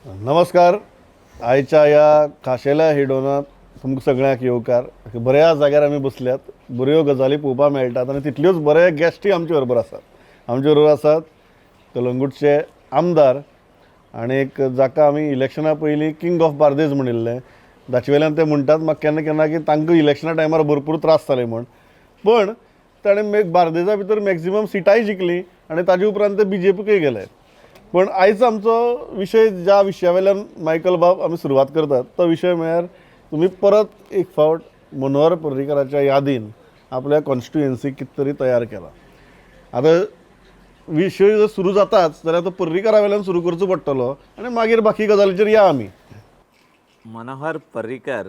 नमस्कार. आयच्या या खाशेल्या हिडोनात तुमकां सगळ्यांक येवकार. बऱ्या जाग्यार आमी बसल्यात, बऱ्यो गजाली पळोवपाक मेळटात आनी तितल्योच बरे गॅस्टी आमचे बरोबर आसात. आमचे बरोबर आसात कलंगूटचे आमदार आनी जाका आमी इलेक्शना पयलीं किंग ऑफ बार्देज म्हणिल्लें. दाचवेल्यान ते म्हणटात म्हाका केन्ना केन्ना की तांकां इलेक्शना टायमार भरपूर त्रास जाले म्हण, पण ताणें बार्देजा भितर मॅक्झिमम सिटाय जिखलीं आनी ताजे उपरांत ते BJPकय गेले. पण आयज आमचो विशय ज्या विशया वयल्यान मायकल बाब आमी सुरवात करतात तो विशय म्हळ्यार तुमी परत एक फावट मनोहर पर्रीकाराच्या यादीन आपल्या कॉन्स्टिट्युएन्सी कितें तरी तयार केला. आतां विशय जर सुरू जाताच जाल्यार तो पर्रीकारा वयल्यान सुरू करचो पडटलो आनी मागीर बाकी गजालीचेर या आमी. Manohar Parrikar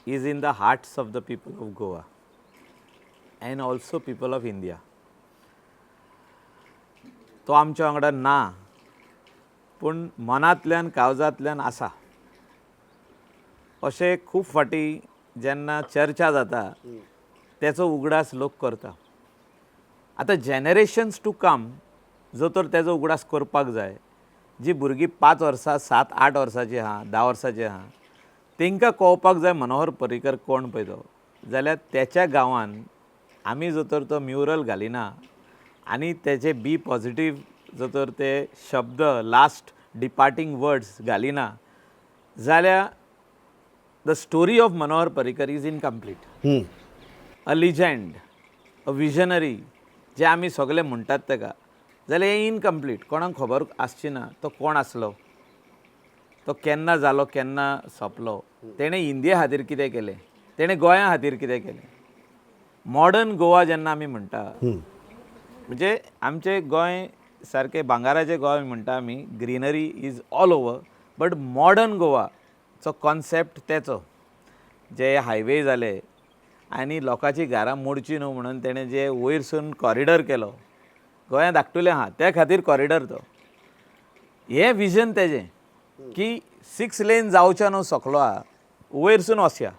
is in the hearts of the people of Goa and also people of India. तो आमच्या वांगडा ना पूण मनांतल्यान काळजांतल्यान आसा अशें खूब फाटी जेन्ना चर्चा जाता तेचो उगडास लोक करता. आतां जेनरेशन्स टू कम जो तर तेजो उगडास करपाक जाय. जी भुरगीं 5 वर्सां 7-8 वर्सांची आहा 10 वर्सांची आहा तांकां कळपाक जाय मनोहर पर्रीकर कोण पळय तो, जाल्यार त्याच्या गांवान आमी जो तर तो म्युरल घालिना आनी तेचे बी पॉझिटीव जो तर ते शब्द लास्ट डिपार्टिंग वर्ड्स घालिना जाल्यार the story of Manohar Parrikar is incomplete. A legend, a visionary जे आमी सगळे म्हणटात ताका, जाल्यार हें इनकम्प्लीट. कोणाक खबर आसची ना तो कोण आसलो, तो केन्ना जालो केन्ना सोंपलो, तेणें इंडिये खातीर कितें केलें, तेणें गोंया खातीर कितें केलें. मॉडर्न गोवा जेन्ना आमी म्हणटा म्हणजे आमचें गोंय सारकें भांगाराचें गोंय म्हणटा आमी, greenery is all over, but modern गोवाचो कॉन्सेप्ट तेचो. जे हायवे जाले आनी लोकांची घरां मोडची न्हू म्हणून तेणें जे वयरसून कॉरिडॉर केलो, गोंयांत धाकटुलें आहा त्या खातीर कॉरिडॉर तो. हें विजन तेजें की 6 लेन जावच्या न्हू सकलो आहा, वयरसून वचया,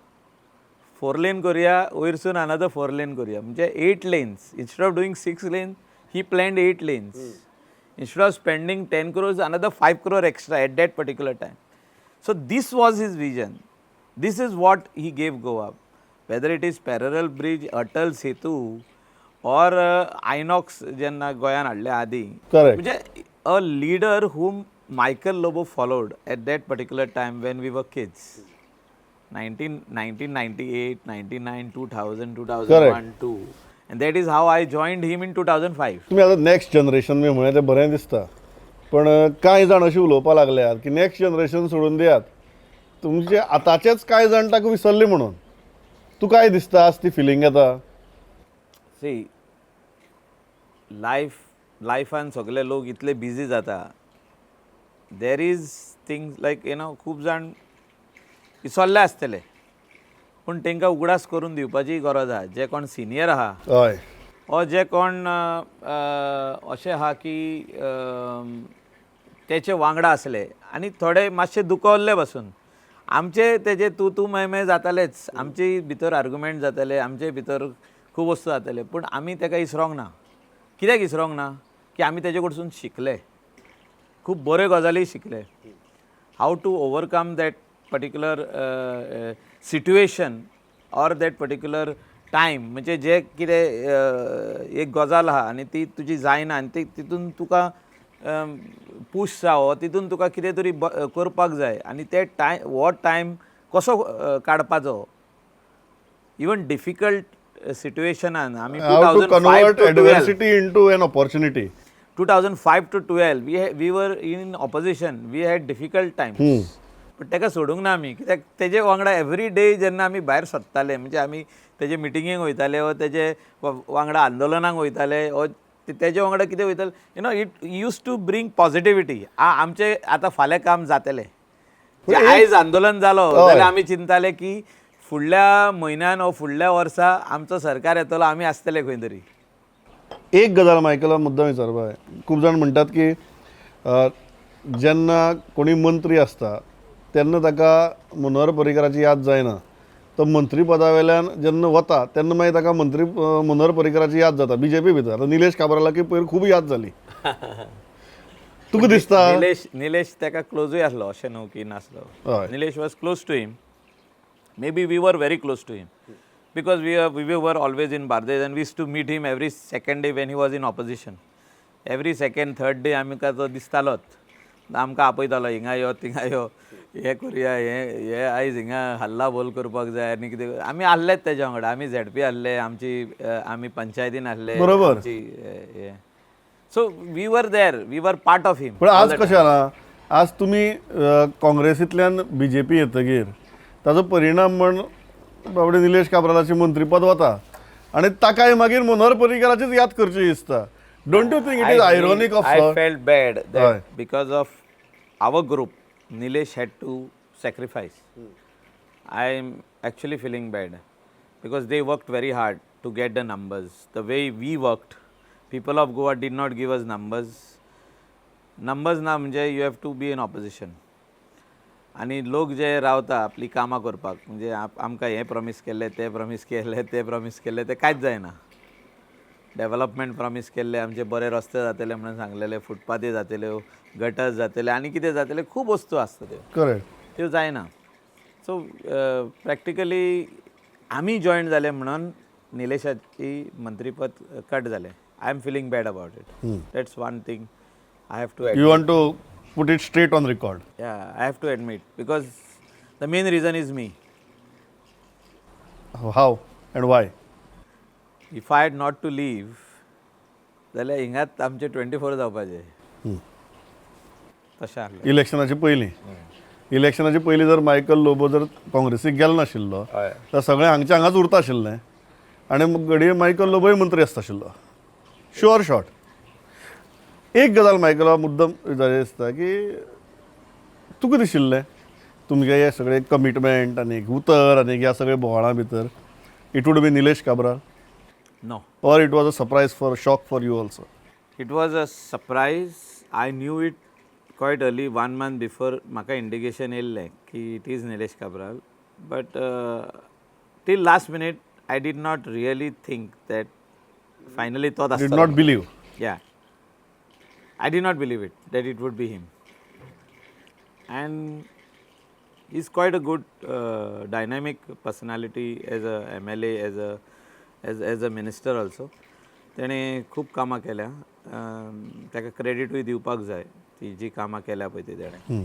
4 लेन करुया, वयरसून अनदर 4 लेन करुया, म्हणजे 8 lanes. Instead of doing 6 lane ही planned 8 lanes. Instead of spending 10 crores another 5 crore extra at that particular time. So this was his vision. This is what he gave Goa. Whether it is parallel bridge, Atal Setu or Inox जेन्ना गोंयान हाडले आदी. म्हणजे a leader whom Michael Lobo followed at that particular time when we were kids. 1998, 99, 2000, 2001, 2. And that is how I joined him in 2005. तुमी आतां next generation बी म्हळें तें बरें दिसता, पण कांय जाण अशी उलोवपाक लागल्यात की नेक्स्ट जनरेशन सोडून दियात, तुमचे आतांचेच कांय जाण ताका विसरले म्हणून. तुका काय दिसता, आज ती फिलींग येता? See, लायफान सगळे लोक इतले बिजी जाता. देर इज थिंग्स लायक खूब जाण विसरले आसतले, पूण तांकां उगडास करून दिवपाची गरज आहा. जे कोण सिनियर आहा हय, ओ जे कोण अशें आहा की तेचे वांगडा आसले आनी थोडे मातशे दुखवल्ले बसून आमचे तेजे तूं मैं जातालेच. आमचे भितर आर्ग्युमेंट जाताले, आमचे भितर खूब वस्तू जाताले, पूण आमी ताका इसरोंक ना. कित्याक इसरोंक ना की आमी तेजे कडसून शिकले, खूब बऱ्यो गजाली शिकले. How to overcome that particular situation or that particular time. म्हणजे जे कितें एक गजाल आहा आनी ती तुजी जायना आनी तितून तुका पुश जावो, तितून तुका कितें तरी करपाक जाय आनी ते हो टायम कसो काडपाचो. इवन डिफिकल्ट सिट्युएशनान आमी 2005 to 12 we were in opposition, we had difficult times. पण ताका सोडूंक ना आमी, कित्याक तेजे वांगडा एवरी डे जेन्ना आमी भायर सरताले, म्हणजे आमी तेजे मिटिंगेक वयताले वा तेजे वांगडा आंदोलनाक वयताले वा तेजे वांगडा कितें वयताले, it use to bring positivity. आमचे आतां फाल्यां काम जातलें. आयज आंदोलन जालो जाल्यार आमी चिंताले की फुडल्या म्हयन्यान वा फुडल्या वर्सा आमचो सरकार येतलो, आमी आसतले खंय तरी. एक गजाल मायकला मुद्दम विचारपा जाय. खूब जाण म्हणटात की जेन्ना कोणी मंत्री आसता तेन्ना ताका मनोहर पर्रीकाराची याद जायना. तो मंत्री पदा वयल्यान जेन्ना वता तेन्ना मागीर ताका मनोहर पर्रीकाराची याद जाता. BJP भितर आतां निलेश काब्रालाकी पयर खूब याद जाली. तुका दिसता निलेश ताका क्लोजूय आसलो अशें न्हू की नासलो हय. Nilesh was close to him maybe we were very close to him because we were always in Bardesh and we used to meet him every second day when he was in opposition. Every second, third day आमकां तो दिसतालोच आमकां आपयतालो हिंगा यो थिंगा यो हे करुया हे आयज हिंगा हल्ला बोल करपाक जाय आनी कितें आमी आसलेच तेज्या वांगडा आमी झेडपी आसले आमी पंचायतीन आसले बरोबर. So we were there we were part of him पण आज कशें जालां आज तुमी काँग्रेसींतल्यान BJP येतकीर ताजो परिणाम म्हण बाबडे निलेश काब्रालाचें मंत्रीपद वता आनी ताकाय मागीर मनोहर पर्रीकराचीच याद करची दिसता. Don't you think it is ironic of I felt bad that Right. because of our group, Nilesh had to sacrifice. I am actually feeling bad because they worked very hard to get the numbers. The way we worked, people of Goa did not give us numbers. Numbers ना म्हणजे you have to be in opposition. आणि लोक जे रावता आपली कामां करपाक म्हणजे आमकां हें प्रॉमीस केल्लें तें प्रॉमीस केल्लें तें प्रॉमीस केल्लें तें कांयच जायना. डेव्हलपमेंट प्रॉमीस केल्ले आमचे बरे रस्ते जातले म्हणून सांगलेले फुटपाथी जातल्यो गटर्स जातले आनी कितें जातलें खूब वस्तू आसता त्यो करेक्ट त्यो जायना. सो प्रॅक्टिकली आमी जॉयन जाले म्हणून निलेशाची मंत्रीपद कट जालें. I am feeling bad about it. That's one thing I have to you want to put it straight on record. Yeah, I have to admit because the main reason is me. How and why? If I had not to leave, जाल्यार हिंगात आमचे 24 जावपाचे तशें आसलें. इलेक्शनाचे पयलीं जर Michael Lobo जर काँग्रेसीक गेलो नाशिल्लो तर सगळें हांगचे हांगाच उरता आशिल्लें आनी घडये मायकल लोबोय मंत्री आसता आशिल्लो शुअर शॉट. एक गजाल मायकला मुद्दम विचारची दिसता की तुका दिशिल्लें तुमगे हे सगळे कमिटमेंट आनी उतर आनी ह्या सगळे बोवाळां भितर it would be Nilesh Cabral No, or it was a surprise for shock for you also? it was a surprise. I knew it quite early, 1 month before म्हाका इंडिकेशन येयल्लें की it is Nilesh Kabral. But till last minute, I did not really think that finally तो did not believe. Yeah. I did not believe it, that it would be him. And he's quite a good dynamic personality as a MLA, as a minister also. तेणें खूब कामां केल्या. ताका क्रेडिटूय दिवपाक जाय ती जी कामां केल्या पळय ती तेणें.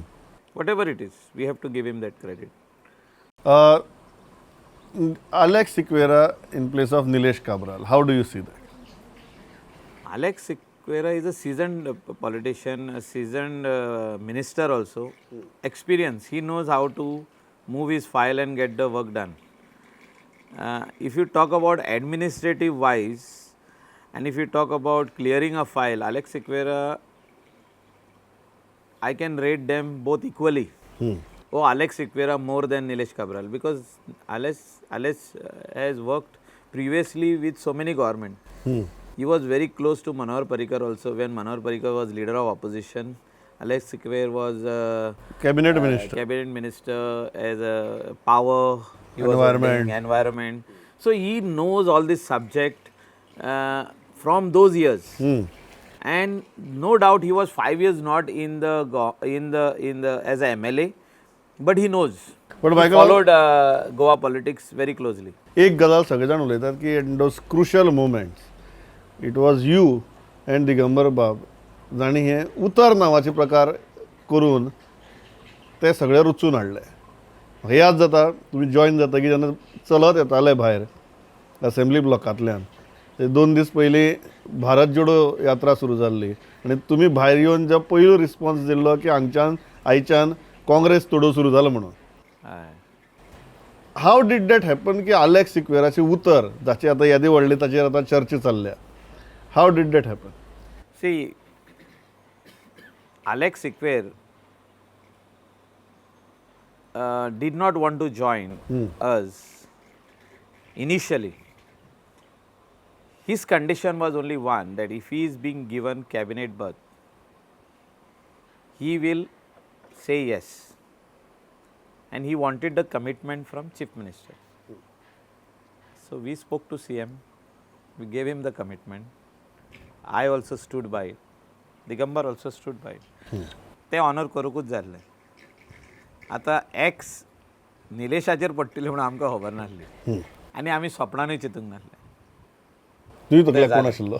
Whatever it is we have to give him that credit. Alex Sequeira in place of Nilesh Cabral, how do you see that? Alex Sequeira is a seasoned politician, a seasoned minister also. Experience. He knows how to move his file and get the work done. If you talk about administrative wise and if you talk about clearing a file, Alex Sequeira, I can rate them both equally. Oh, Alex Sequeira more than Nilesh Cabral because Alex has worked previously with so many government. He was very close to Manohar Parrikar also when Manohar Parrikar was leader of opposition. Alex Sequeira was Cabinet Minister. Cabinet minister as a power. He was Environment. working environment. So he knows all this subject from those years. And no doubt he was 5 years not in the as a MLA, but he knows. But He Michael- followed Goa politics very closely. एक गजाल सगळे जाण उलयतात की in those crucial moments it was you and Digambar बाब जाणी हे उतर नांवाचे प्रकार करून ते सगळे रुचून हाडले. म्हाका याद जाता तुमी जॉयन जाता की जेन्ना चलत येताले भायर असेंब्ली ब्लॉकांतल्यान ते 2 दीस पयलीं भारत जोडो यात्रा सुरू जाल्ली आनी तुमी भायर येवन जो पयलो रिस्पॉन्स दिल्लो की हांगच्यान आयच्यान काँग्रेस तोडो सुरू जालो म्हणून. Aye. How did that happen की Alex Sequeiraची उतर जाची आतां यादी व्हडली ताचेर आतां चर्चा चालल्या. How did that happen? See, Alex Sequeira did not want to join us initially. His condition was only one, that if he is being given cabinet berth, he will say yes. And he wanted the commitment from Chief Minister. So we spoke to CM, we gave him the commitment. I also stood by it. Digambar also stood by it. ते honour करूंकूच जाय आसलें. आतां x निलेशाचेर पडटली म्हणून आमकां खबर नासली आनी आमी स्वप्नानूय चिंतूंक नासलें. तुझी तकल्या कोण आशिल्लो?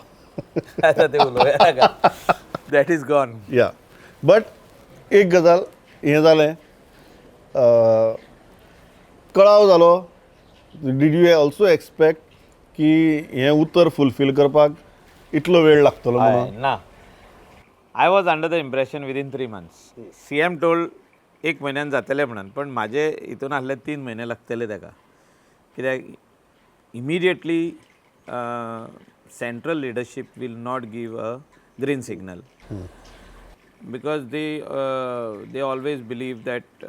आतां ते उलोवया नाका. That is gone. या बट एक गजाल हें जालें, कळाव जालो. डीड यू ऑल्सो एक्सपेक्ट की हें उतर फुलफील करपाक इतलो वेळ लागतलो म्हणून? ना. I was under the impression within 3 months. CM told 1 म्हयन्यान जातलें म्हणून, पण म्हाजे हितून आसले 3 म्हयने लागतले ताका. कित्याक immediately central leadership will not give a green signal because they always believe that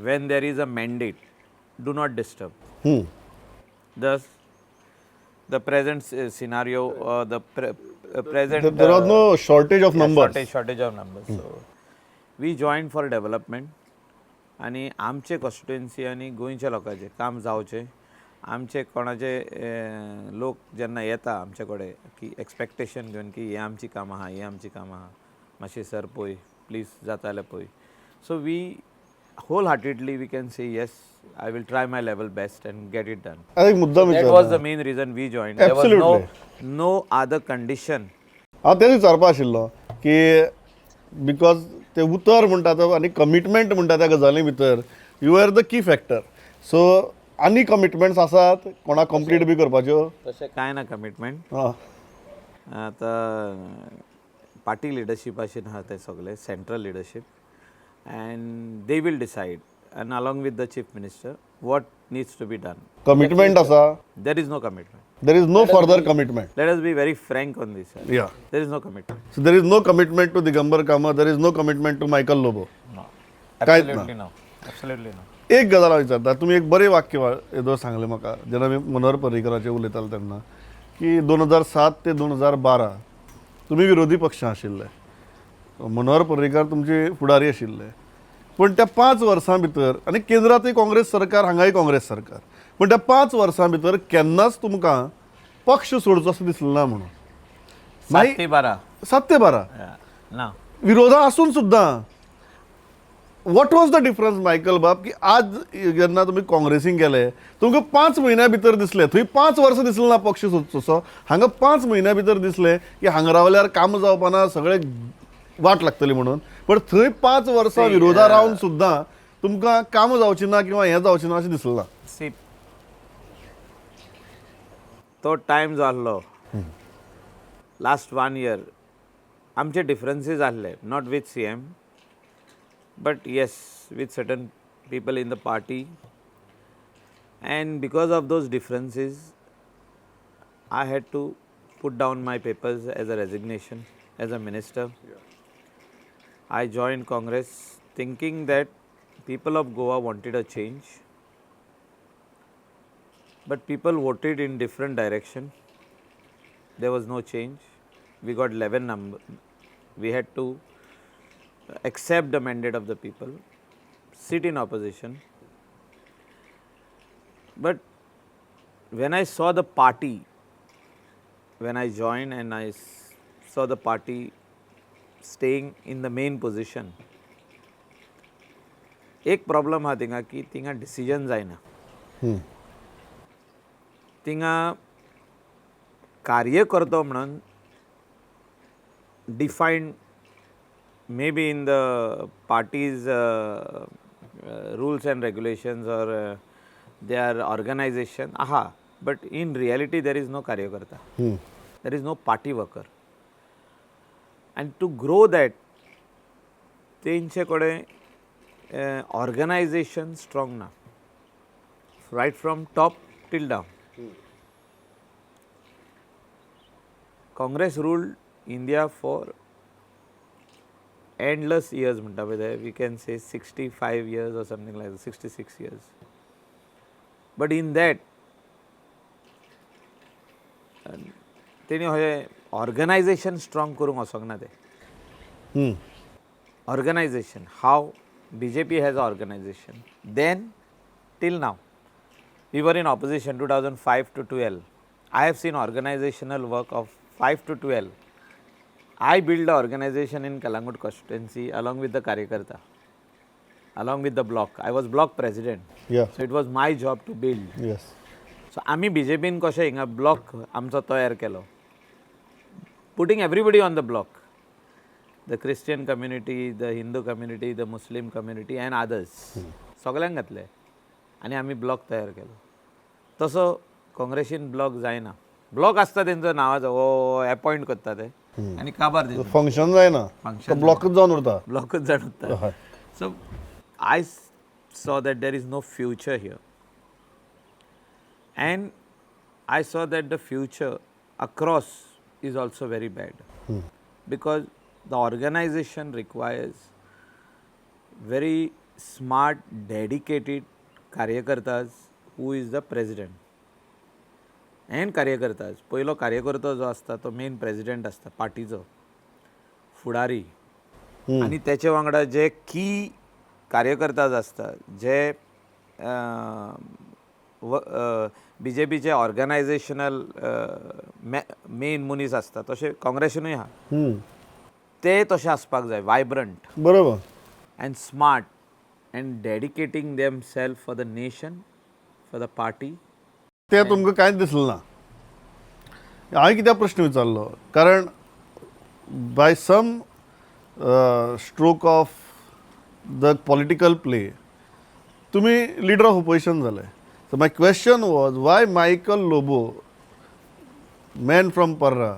when there is a mandate, do not disturb. Thus, the present scenario, the present There was no shortage of numbers. shortage of numbers. So we joined for development. आणि आमचे constituency आनी गोंयच्या लोकांचे काम जावचें. आमचे कोणाचे लोक जेन्ना येता आमचे कडेन की एक्सपेक्टेशन घेवन की हे आमची कामां आहा, हे आमची कामां आहा, मातशें सर पळय प्लीज जाता जाल्यार पळय. So we wholeheartedly we can say yes, I will try my level best and get it done. एक मुद्दाम that was the main reason we join. There was no other condition. हांव तेच विचारपा आशिल्लो की because ते उतर म्हणटा तो आनी कमिटमेंट म्हणटा त्या गजाली भितर you are the key factor. So आनी कमिटमेंट्स आसात कोणाक कंप्लीट बी करपाच्यो? तशें कांय ना कमिटमेंट. आं आतां पार्टी लिडरशीप आशिल्लें आहा ते सगळे central leadership and they will decide and along with the chief minister what needs to be done. Commitment आसा? There is no commitment. There is no further commitment. Let us be very frank on this. Yeah there is no commitment. So there is no commitment to Digambar Kamat, there is no commitment to Michael Lobo. कांयच ना. Absolutely no. एक गजाल हांव विचारता, तुमी एक बरें वाक्य येदो सांगलें म्हाका जेन्ना आमी मनोहर पर्रीकराचेर उलयताले तेन्ना की 2007 ते 2012 तुमी विरोधी पक्षां आशिल्ले, मनोहर पर्रीकर तुमचे फुडारी आशिल्ले. पण त्या 5 वर्सां भितर आनी केंद्रांतूय काँग्रेस सरकार, हांगाय काँग्रेस सरकार, पण त्या 5 वर्सां भितर केन्नाच तुमकां पक्ष सोडचो असो दिसलो ना म्हणून. 7 ते 12 7 ते 12 ना. विरोधा आसून सुद्दां what was the difference Michael बाब की आज जेन्ना तुमी काँग्रेसीन गेले तुमकां 5 म्हयन्या भितर दिसलें, थंय 5 वर्सां दिसलें ना पक्ष सोदचोसो, हांगा 5 म्हयन्या भितर दिसलें की हांगा रावल्यार काम जावपाना, सगळें वाट लागतली म्हणून. पण थंय 5 वर्सां विरोधा रावन सुद्दां तुमकां काम जावची ना किंवा हें जावचें ना अशें दिसलें ना. सी तो टायम जो आसलो लास्ट 1 year आमचे डिफरन्सीस आसले, not with CM but yes with certain people in the party, and because of those differences I had to put down my papers as a resignation as a minister. I joined Congress thinking that people of Goa wanted a change, but people voted in different direction. There was no change. We got 11 number. We had to accept the mandate of the people, sit in opposition. But when I saw the party, when I joined and I saw the party staying in the main position, एक problem हा थिंगा की थिंगा decision जायना. थिंगा कार्यकर्तो म्हणून defined maybe in the party's rules and regulations or their organization, but in reality there is no karyakarta, there is no party worker, and to grow that तेंचे कडेन organization strong ना, right from top till down. Congress ruled India for endless years, we can say 65 years or something like that, 66 years. But in that, तेणी organization strong करूंक वचोंक ना ते. Organization, how BJP has organization. Then till now, we were in opposition 2005 to 12. I have seen organizational work of 5 to 12. I built the organization in Kalangut constituency along with the Karyakarta, along with the block. I was block president. या So it was my job to build. Yes So आम्ही BJPन कशें हिंगा block आमचो तयार केलो. Putting everybody on the block. The Christian community, the Hindu community, the Muslim community and others. सगळ्यांक घातले आनी आमी ब्लॉक तयार केलो. तसो काँग्रेसीन ब्लॉक जायना. ब्लॉक आसता तेंचो नांवाचो वो अपॉयंट करता ते आनी काबार दिता. फंक्शन जायना तो ब्लॉकच जावन उरता. ब्लॉकच जाण उरता. हय. So I saw that there is no future here. And I saw that the future across is also very bad. Because the organization requires very smart, dedicated Karyakartas who is the president. And Karyakartas. पयलो कार्यकर्तो जो आसता तो main president आसता पार्टीचो फुडारी आनी तेचे वांगडा जे की कार्यकर्ताज आसता जे BJPचे ऑर्गनायझेशनल मेन मनीस आसता तशें काँग्रेसीनूय आहा ते तशें आसपाक जाय वायब्रंट बरोबर. and smart and dedicating themselves for the nation, for the party. ते तुमकां कांयच दिसलें ना. हांवें कित्याक प्रश्न विचारलो कारण by some stroke of the political play तुमी लिडर ऑफ ओपोजिशन जाले. So my question was why Michael Lobo man from Parra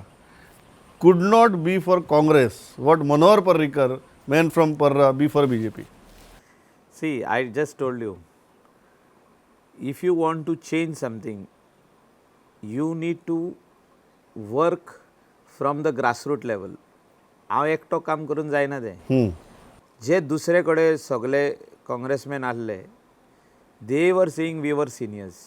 could not be for Congress what Manohar Parrikar, man from Parra, be for BJP. See, I just told you, if you want to change something, you need to work from the grassroots level. हांव एकटो काम करून जायना तें. जे दुसरे कडेन सगळे काँग्रेसमॅन आसले दे वर सेयींग वी वर सिनियर्स.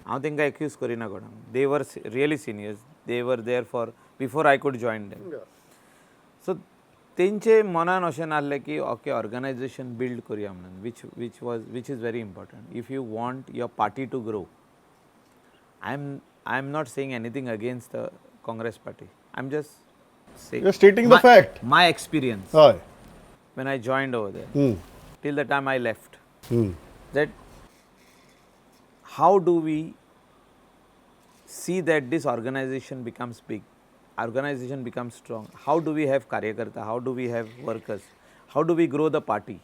हांव तेंकां एक्यूज करिना कोणाक. दे were really seniors. They were there for before I could join them. So तेंचे मनान अशें नासलें की ओके ऑर्गनायझेशन बिल्ड करुया म्हणून which is very important if you want your party to grow. I am not saying anything against the Congress party. I am just You are stating the fact. My experience हय. when I joined over there till the time I left, that how do we see that this organization becomes big, organization becomes strong? How do we have Karyakarta? How do we have workers? How do we grow the party?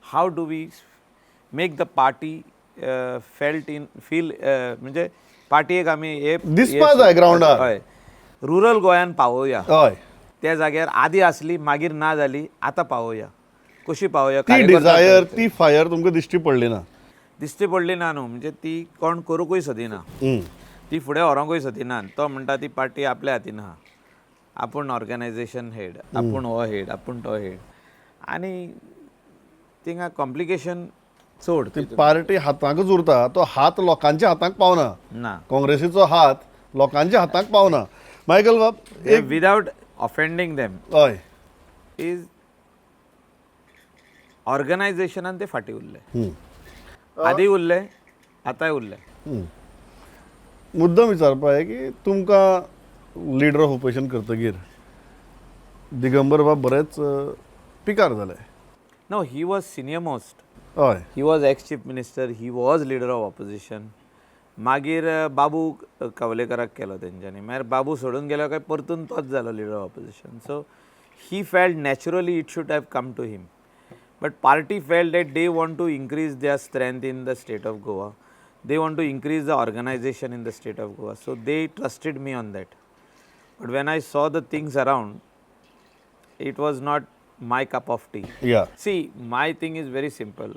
How do we make the party feel म्हणजे party एक आमी हे दिसपा जाय ग्राउंडार. हय rural गोंयान पावोवया. हय. त्या जाग्यार आदी आसली मागीर ना जाली आतां पावोवया. कशी पावोवया ती डिझायर ती फायर तुमकां दिश्टी पडली ना. दिश्टी पडली ना न्हू म्हणजे ती कोण करूंकूय सोदिना. ती फुडें व्हरोंकूय सोदिना. तो म्हणटा ती पार्टी आपल्या हातीन आहा. आपूण ऑर्गनायझेशन हेड, आपूण हो हेड, आपूण तो हेड आनी थिंगा कॉम्प्लिकेशन चड. ती पार्टी हातांकच उरता तो हात लोकांच्या हातांक पावना. ना काँग्रेसीचो हात लोकांच्या हातांक पावना. मायकल बाब एक विदाउट ऑफेंडिंग देम हय इज ऑर्गनायझेशनान ते फाटी उरले. आदी उरले आतांय उरले. मुद्दम विचारपा आहे की तुमकां लिडर ऑफ ओपोजिशन करतकीर दिगंबर बाब बरेच पिकार जाले. No he was senior most. हय. He was ex chief minister. He was leader of opposition. मागीर बाबू कवलेकराक केलो तेंच्यांनी. मागीर बाबू सोडून गेलो काय परतून तोच जालो leader of opposition. So he felt naturally it should have come to him. But party felt that they want to increase their strength in the state of Goa. They want to increase the organization in the state of Goa. So they trusted me on that. But when I saw the things around, it was not my cup of tea. या See, my thing is very simple.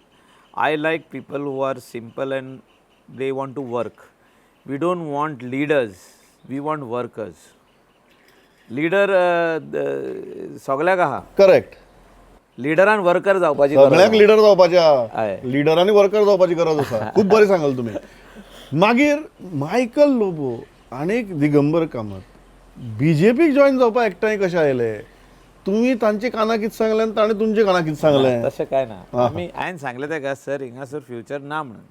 I like people who are simple and they want to work. We don't want leaders. We want workers. Leader सगळ्याक आहा. Correct. लिडरान worker जावपाची गरज सगळ्यांक आहा. Leader जावपाच्या हय. लिडरांनी worker जावपाची गरज आसा. खूब बरें सांगलें तुमी. मागीर मायकल लोबो आनीक दिगंबर कामत बीजेपीक जॉयन जावपाक एकठांय कशें आयले. तुमी तांचे काना कितें सांगलें आनी ताणें तुमचे काना कितें सांगलें. तशें काय ना. आमी हांवें सांगलें तेका सर हिंगासर फ्युचर ना म्हणून.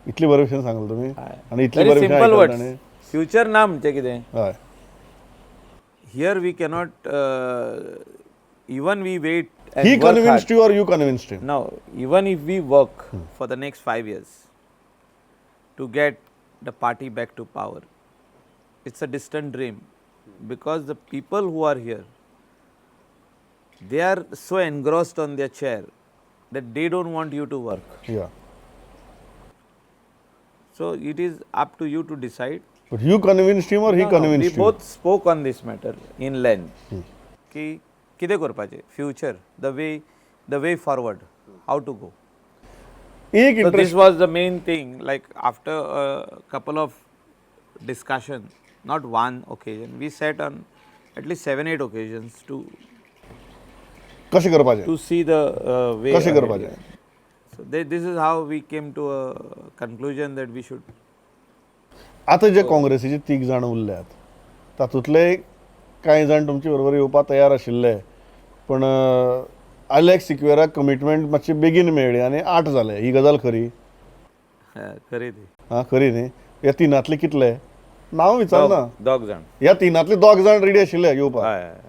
इतले बरे भशेन सांगलें तुमी आनी इतले Very बरे simple भशेन words. ताणें. फ्युचर ना म्हणचे कितें. हय. here we cannot even we wait and He work hard. convinced you or you convinced him? No, even if we work for the next 5 years to get the party back to power, it's a distant dream because the people who are here, they are so engrossed on their chair that they don't want you to work. Yeah. So it is up to you to decide. But you convinced him or he No, convinced we you? both spoke on this matter in length. की कितें करपाचें future, the way forward, how to go. एक So interest this was the main thing. Like after a couple of discussion, not one occasion, we sat on at least 7-8 occasions कशें करपाचें to see the way. कशें ahead. करपाचें So this is how we came to a conclusion that we should. आतां जे काँग्रेसीचे 3 जाण उरल्यात तातूंतले कांय जाण तुमचे बरोबर येवपाक तयार आशिल्ले पण अलेक्स सिक्वेराक कमिटमेंट मातशी बेगीन मेळ्ळी आनी 8 जाले ही गजाल खरी खरी ती हां खरी न्ही ह्या तिनांतले कितले नांव विचारना दोग जाण ह्या तिनांतले 2 जाण रेडी आशिल्ले येवपाक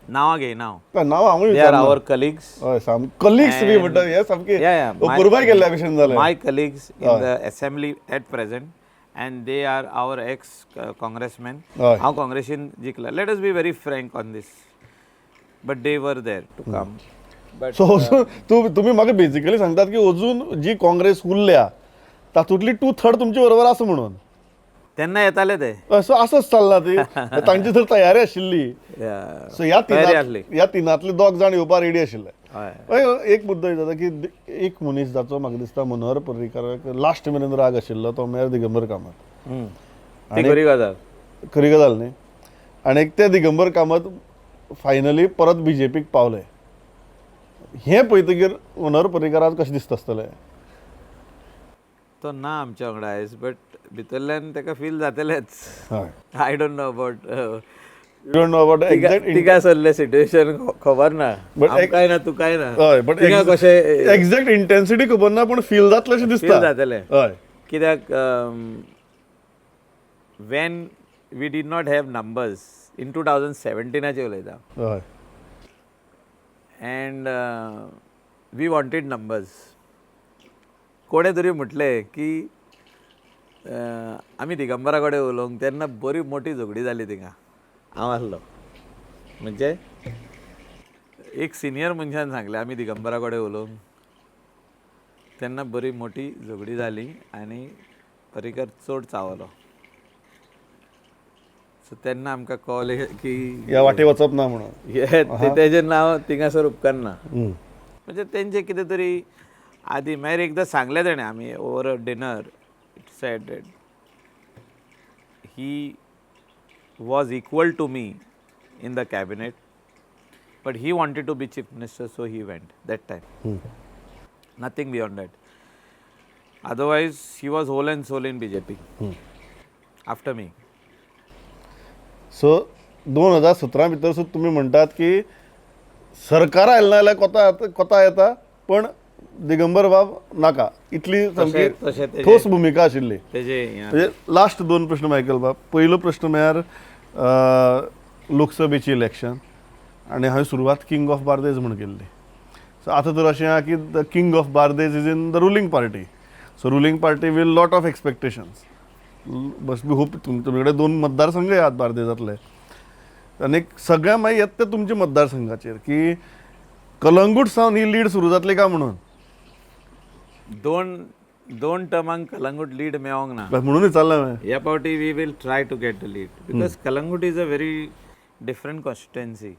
नांवां घे नांव. नांव हांवूय They are विचारना our colleagues. हय साम कलिग्स बी म्हणटा हे सामके Yeah. पुरबाय केल्ल्या भशेन जालें My colleagues in the assembly at present, and they are our ex-congressmen. हय How Congressin jikla. Let us be very frank on this. But they were there to come. But so अजून तुमी म्हाका basically सांगतात की अजून जी काँग्रेस उरल्या तातूंतली 2/3 तुमचे बरोबर आसा म्हणून तेन्ना येताले ते. असो असंच चालला ती तांची तर तयारी आशिल्ली Yeah. सो ह्या तयारी आसली. तिनांतले 2 जाण येवपाक रेडी आशिल्ले हय. हय, एक मुद्दो जाता की एक मनीस जाचो म्हाका दिसता मनोहर पर्रीकाराक लास्ट मेरेन राग आशिल्लो तो म्हळ्यार दिगंबर कामत ती खरी गजाल. खरी गजाल न्ही आनी ते दिगंबर कामत फायनली परत बीजेपीक पावले हें पळयतकीर मनोहर पर्रीकाराक कशें दिसता आसतलें तो ना आमच्या वांगडा आयज बट भितरल्यान ताका फील जातलेंच. हय I don't know about you don't know about exact तिका सल्ले सिच्युएशन खबर ना. But आमकांय ना तुकाय ना. हय बट तिका कशें एक्झॅक्ट इंटेन्सिटी खबर ना पूण फील जातलें अशें फील दिसता जातलें. हय कित्याक when we did not have numbers in 2017 चे उलयता हय and we wanted numbers. कोणे तरी म्हटलें की आमी दिगंबरा कडेन उलोवंक तेन्ना बरी मोठी झगडी जाली थिंगा. हांव आसलो म्हणजे एक सिनियर मनशान सांगलें आमी दिगंबरा कडेन उलोवंक तेन्ना बरी मोठी झगडी जाली आनी पर्रीकर चड चावलो. सो तेन्ना आमकां कळलें की ह्या वाटे वचप ना म्हणून तेजें नांव थिंगासर उपकारना. हम्म. म्हणजे तेंचे कितें तरी आदी मागीर एकदां सांगलें ताणें आमी over a dinner it said that he was equal to me in the cabinet but he wanted to be chief minister so he went that time. Nothing beyond that. Otherwise he was whole and soul in BJP after me. So 2017 भितर सुद्दां तुमी म्हणटात की सरकार आयलें ना जाल्यार कोता येता पण दिगंबर बाब नाका इतली सामकी तशें तेजें ठोस भुमिका आशिल्ली. तेजें म्हणजे लास्ट 2 प्रश्न मायकल बाब. पयलो प्रश्न म्हळ्यार लोकसभेची इलेक्शन आनी हांवें सुरवात किंग ऑफ बार्देज म्हूण केल्ली. सो आतां तर अशें आहा की the king of Bardez is in the ruling party. So ruling party will lot of expectations बस बी होप तुमचे कडेन 2 मतदारसंघ आहात बार्देजांतले आनी सगळ्या मागीर येता ते तुमच्या मतदारसंघाचेर की कलंगूट सावन ही लीड सुरू जातली काय म्हणून दोन टर्मांक कलंगूट लीड मेळोंक ना. म्हणून विचारलें हांवें. ह्या फावटी we will try to get the lead because Calangute is a very different constituency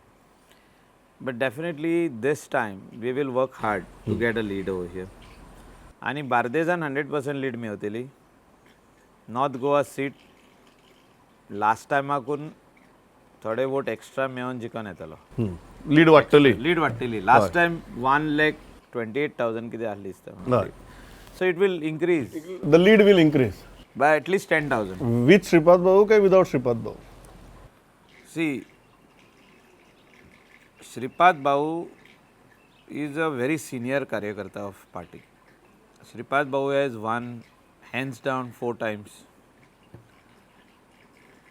but definitely this time we will work hard to get a lead over here. आनी बार्देजान 100% लीड मेळटली. नॉर्थ गोवा सीट लास्ट टायमाकून थोडे vote extra मेळोन जिखून येतलो. Lead वाडटली. Lead वाडटली. लास्ट टायम 1,28,000 कितें आसली दिसता. So it will increase the lead will increase by at least 10,000. With Shripad भाऊ काय विदाउट श्रीपाद भाऊ. सी श्रीपाद भाऊ is a very senior कार्यकर्ता of party. Shripad Babu has won hands down 4 times.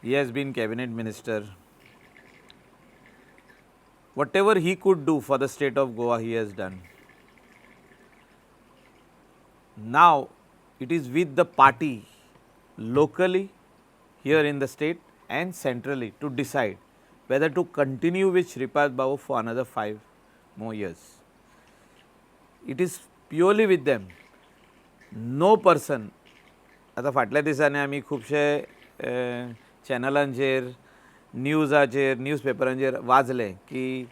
He has been cabinet minister. whatever he could do for the state of Goa, he has done. Now it is with the party locally here in the state and centrally to decide whether to continue with Shripad Babu for another 5 more years. It is purely with them. No person. आता फाटल्या दिसांनी आमी खुबशे चॅनलांचेर न्यूजाचेर न्यूजपेपरांचेर वाचले की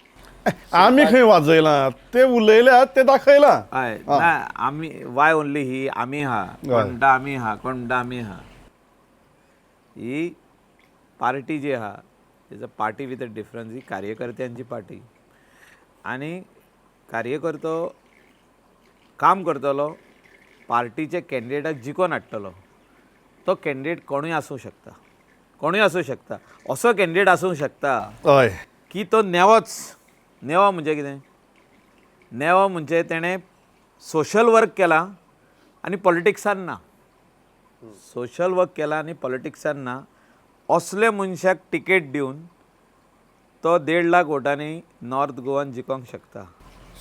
आम्ही खंय वाजयला ते उलयल्यात ते दाखयला हय ना आमी वाय ओन्ली ही आमी हा कोण म्हणटा आमी हा कोण म्हणटा आमी हा ही पार्टी जी आहा is a party with a difference ही कार्यकर्त्यांची पार्टी आनी कार्यकर्तो काम करतलो पार्टीचे कॅन्डिडेटाक जिखोवन हाडटलो तो कॅन्डिडेट कोणूय आसूं शकता कोणूय आसूं शकता असो कॅन्डिडेट आसूं शकता हय की तो नेवोच नेवो म्हणजे कितें नेवो म्हणजे तेणें सोशल वर्क केलां आनी पॉलिटिक्सान ना सोशल वर्क केलां आनी पॉलिटिक्सान ना असले मनशाक टिकेट दिवन तो 1.5 लाख वोटांनी नॉर्थ गोवान जिखोवंक शकता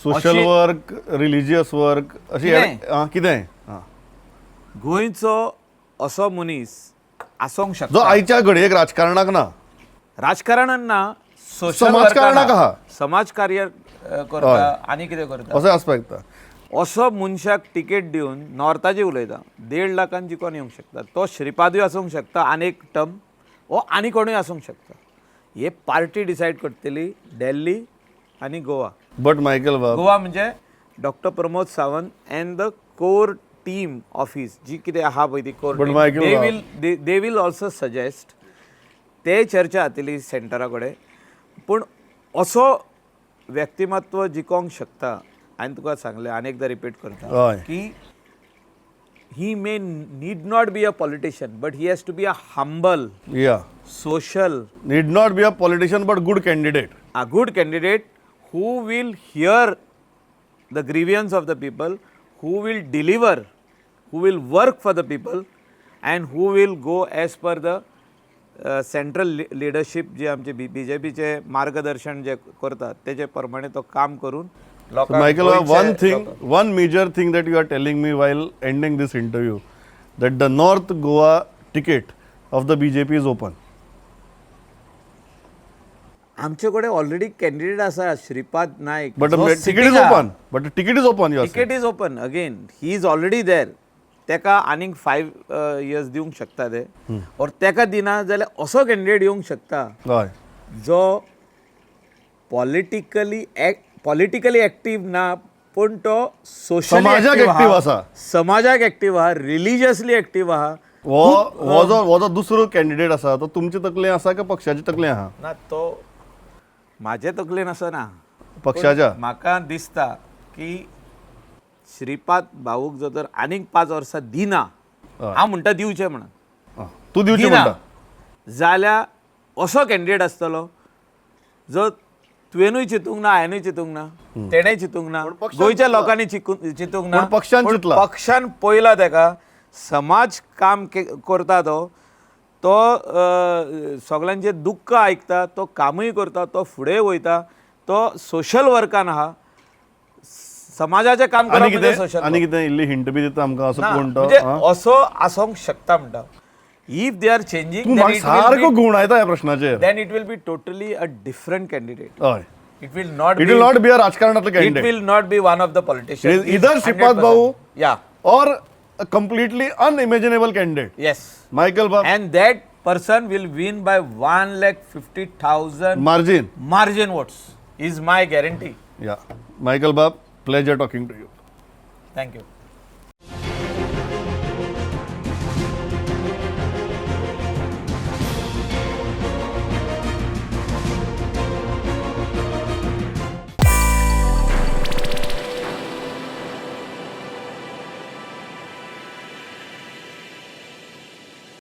सोशल वर्क रिलिजियस वर्क अशी कितें? कितें गोंयचो असो मनीस आसूंक जो शकता आयच्या घडयेक राजकारणाक ना राजकारणान ना सोशल समाजकारणाक आहा. समाज कार्य करता आनी कितें करता असो आस्पेक्ट असो मनशाक टिकेट दिवन नॉर्थाची उलयता 1.5 लाखान जिखोन येवंक शकता तो श्रीपादूय आसूंक शकता आनीक टर्म वो आनी कोणूय आसूंक शकता हे पार्टी डिसायड करतली दिल्ली आनी गोवा बट मायकल बाब गोवा म्हणजे doctor Pramod Sawant and the core team office जी कितें आहा पळय ती core But Michael, they will also suggest ते चर्चा जातली सेंटरा कडेन पूण असो व्यक्तिमत्व जिखोवंक शकता हांवें तुका सांगलें आनी एकदां रिपीट करता हय. की he may need not be a politician but he has to be a humble या social need not be a politician but good candidate a good candidate who will hear the grievance of the people, who will deliver, who will work for the people and who will go as per the central leadership जे आमचे बीजेपीचे मार्गदर्शन जे करतात तेजे प्रमाणे तो काम करून Michael, one major thing that you are telling me while ending this interview, that the North Goa ticket of the BJP is open. आमचे कडेन ऑलरेडी कॅन्डिडेट आसा Shripad Naik But the ticket is open. But the ticket is open, you are saying. Ticket is open again he is already there तेका आनीक 5 years दिवंक शकता ते और तेका दिना जाल्यार असो कॅन्डिडेट येवंक शकता हय. जो पॉलिटिकली एक्टीव ना पूण तो सोशली समाजाक active आसा. समाजाक एक्टीव आहा रिलिजियसली एक्टीव आहा हो जो दुसरो कॅन्डिडेट आसा तो तुमचे तकले आसा का पक्षाचे तकले आहा ना तो म्हाजे तकलेन आसना पक्षाच्या म्हाका दिसता की श्रीपाद भाऊक जर तर आनीक 5 वर्सां दिना हांव म्हणटा दिवचें म्हणून तू दिवची दिना म्हणटा जाल्यार असो कॅन्डिडेट आसतलो जो तुवेनूय चिंतूंक ना हांवेनूय चिंतूंक ना तेणेय चिंतूंक ना गोंयच्या लोकांनी चिंतूंक ना पण पक्षान चिंतला. पक्षान पयला तेका समाज काम करता तो सगळ्यांचे दुख्ख आयकता तो कामूय करता तो फुडें वयता तो सोशल वर्कान आहा समाजाचें काम करप म्हणजे सोशल आनी कितें इल्ली हिंट बी दिता आमकां असो कोण तो म्हणजे असो आसूंक शकता म्हणटा इफ दे आर चेंजिंग तूं म्हाका सारको गुणायता ह्या प्रश्नाचेर then it will be totally a different candidate. हय It will not it be. Will not be a राजकारणातलो It candidate will not be one of the politicians. Either Shripad 100%. Babu Yeah. or a completely unimaginable candidate. Yes. Michael Babu, And that person will win by 1,50,000 margin. votes. Is my guarantee. Yeah. Michael Babu, pleasure talking to you. Thank you.